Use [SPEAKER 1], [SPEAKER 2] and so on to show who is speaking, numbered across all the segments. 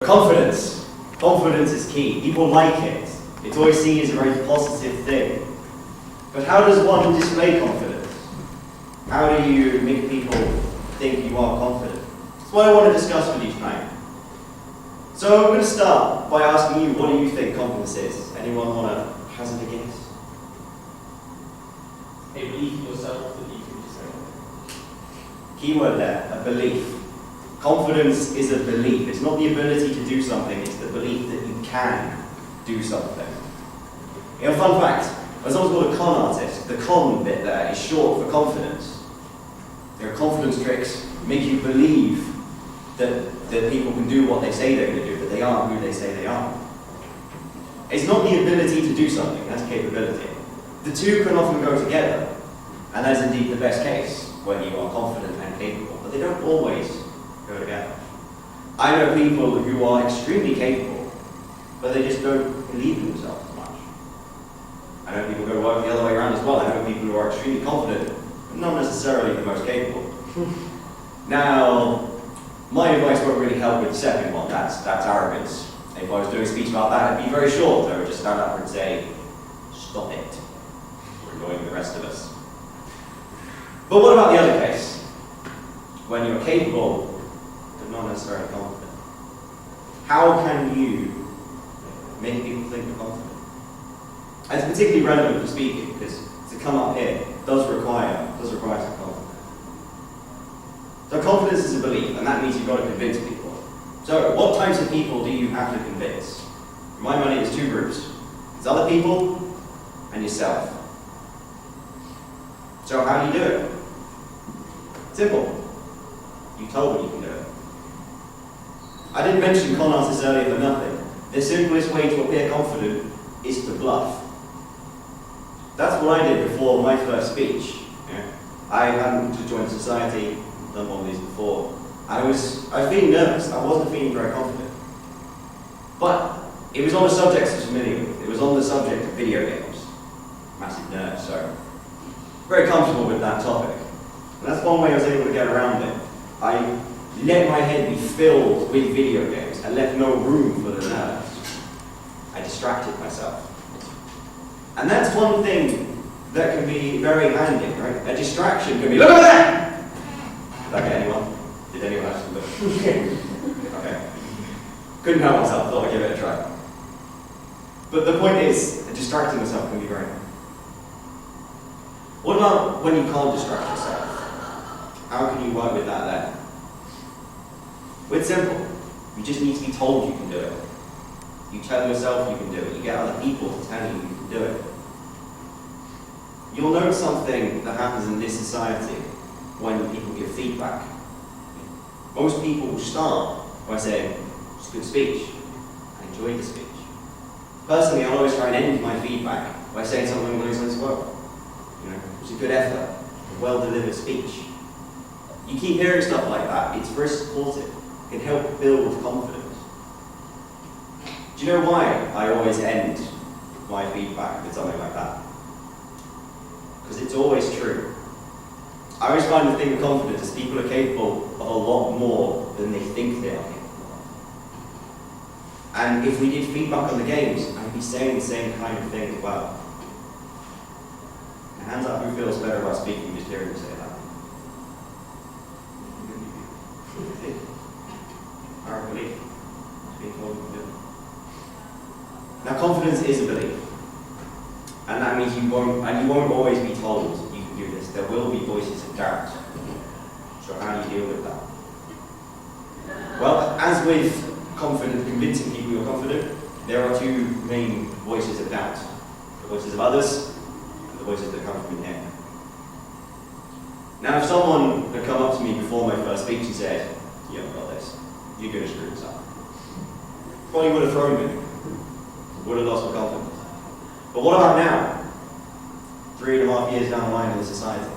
[SPEAKER 1] Confidence. Confidence is key. People like it. It's always seen as a very positive thing. But how does one display confidence? How do you make people think you are confident? That's what I want to discuss with you tonight. So I'm going to start by asking you, what do you think confidence is? Anyone want to hazard a guess?
[SPEAKER 2] A belief in yourself that you can just
[SPEAKER 1] Keyword there, a belief. Confidence is a belief. It's not the ability to do something, it's the belief that you can do something. You know, fun fact, I was always called a con artist. The con bit there is short for confidence. There are confidence tricks make you believe that people can do what they say they're going to do, that they are who they say they are. It's not the ability to do something, that's capability. The two can often go together, and that's indeed the best case when you are confident and capable, but they don't always go together. I know people who are extremely capable, but they just don't believe in themselves as much. I know people go the other way around as well. I know people who are extremely confident, but not necessarily the most capable. Now, my advice won't really help with the second one, that's arrogance. If I was doing a speech about that, it'd be very short. I would just stand up and say, stop it. You're annoying the rest of us. But what about the other case? When you're capable, but not necessarily confident. How can you make people think you're confident? And it's particularly relevant for speaking, because to come up here does require some confidence. So confidence is a belief, and that means you've got to convince people. So what types of people do you have to convince? For my money, there's two groups. There's other people and yourself. So how do you do it? Simple. You told me you can do it. I didn't mention con artists earlier for nothing. The simplest way to appear confident is to bluff. That's what I did before my first speech. I hadn't just joined society, done one of these before. I was feeling nervous. I wasn't feeling very confident. But it was on a subject I was familiar with. It was on the subject of video games. Massive nerd, so very comfortable with that topic. And that's one way I was able to get around it. I let my head be filled with video games. I left no room for the nerves. I distracted myself. And that's one thing that can be very handy, right? A distraction can be, look over there! Did I get anyone? Did anyone actually look? Okay. Couldn't help myself, thought I'd give it a try. But the point is, distracting myself can be very handy. What about when you can't distract yourself? How can you work with that then? Well, it's simple. You just need to be told you can do it. You tell yourself you can do it. You get other people to tell you can do it. You'll note something that happens in this society when people give feedback. Most people will start by saying, it's a good speech. I enjoyed the speech. Personally, I'll always try and end my feedback by saying something along those well. It was a good effort, a well-delivered speech. You keep hearing stuff like that, it's very supportive. It can help build confidence. Do you know why I always end my feedback with something like that? Because it's always true. I always find the thing with confidence is people are capable of a lot more than they think they are capable of. And if we did feedback on the games, I'd be saying the same kind of thing as well. Hands up, who feels better about speaking just hearing me say that? Our belief. Being told we can do it. Now, confidence is a belief. And that means you won't always be told you can do this. There will be voices of doubt. So how do you deal with that? Well, as with convincing people you're confident, there are two main voices of doubt. The voices of others, the voices that come from in here. Now, if someone had come up to me before my first speech and said, you haven't got this, you're going to screw this up, probably would have thrown me, would have lost my confidence. But what about now? 3.5 years down the line in the society?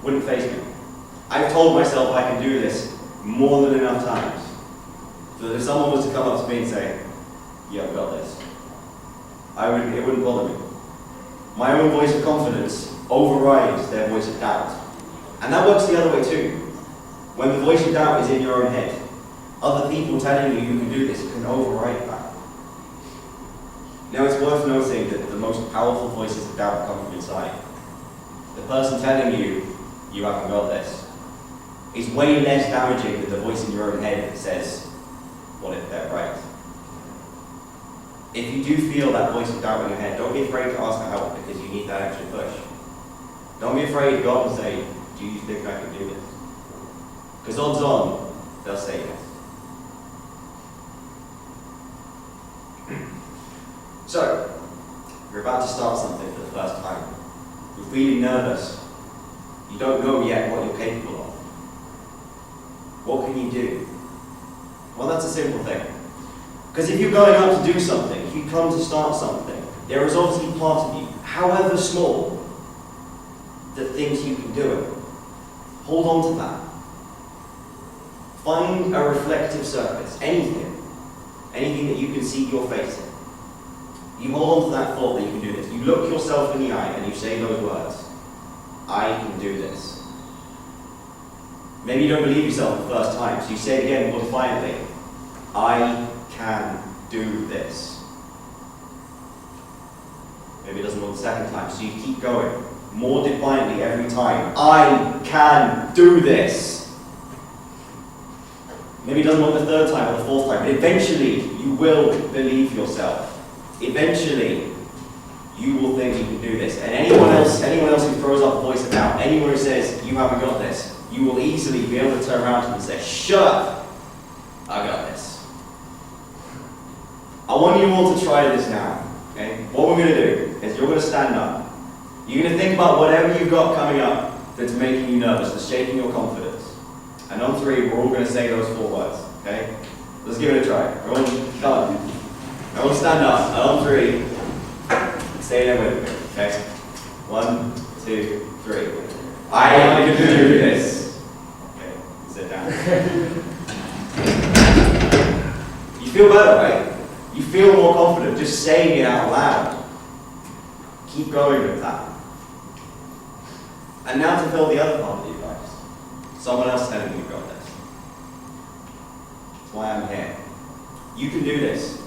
[SPEAKER 1] Wouldn't faze me. I've told myself I can do this more than enough times. So that if someone was to come up to me and say, you haven't got this, it wouldn't bother me. My own voice of confidence overrides their voice of doubt. And that works the other way too. When the voice of doubt is in your own head, Other people telling you can do this can override that. Now it's worth noting that the most powerful voices of doubt come from inside. The person telling you, you haven't got this, is way less damaging than the voice in your own head that says, what if they're right? If you do feel that voice of doubt in your head, don't be afraid to ask for help because you need that extra push. Don't be afraid to go up and say, do you think I can do this? Because odds on, they'll say yes. So, you're about to start something for the first time. You're feeling nervous. You don't know yet what you're capable of. What can you do? Well, that's a simple thing. Because if you're going out to do something, if you come to start something, there is obviously part of you, however small, that thinks you can do it. Hold on to that. Find a reflective surface, anything that you can see your face in. You hold on to that thought that you can do this. You look yourself in the eye and you say those words, I can do this. Maybe you don't believe yourself the first time, so you say it again more defiantly, I can do this. Maybe it doesn't work the second time, so you keep going more defiantly every time, I can do this. Maybe it doesn't work the third time or the fourth time, but eventually you will believe yourself. Eventually, you will think you can do this. And anyone else who throws up a voice of doubt, anyone who says you haven't got this, you will easily be able to turn around to them and say, shut up, I got this. I want you all to try this now. Okay? What we're going to do is you're going to stand up. You're going to think about whatever you've got coming up that's making you nervous, that's shaking your confidence. And on 3, we're all going to say those 4 words. Okay? Let's give it a try. Everyone, come on. Everyone stand up. And on 3, say them with me. Okay? 1, 2, 3. I can do this. Okay, sit down. You feel better, right? You feel more confident just saying it out loud. Keep going with that. And now to fill the other part of you guys. Someone else telling you you've got this. That's why I'm here. You can do this.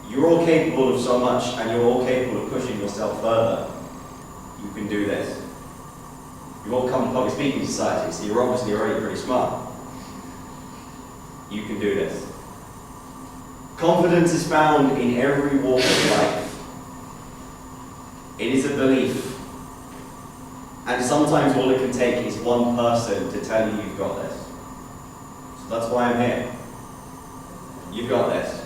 [SPEAKER 1] You're all capable of so much, and you're all capable of pushing yourself further. You can do this. You all come from public speaking society, so you're obviously already pretty smart. You can do this. Confidence is found in every walk of life. It is a belief. And sometimes all it can take is one person to tell you you've got this. So that's why I'm here. You've got this.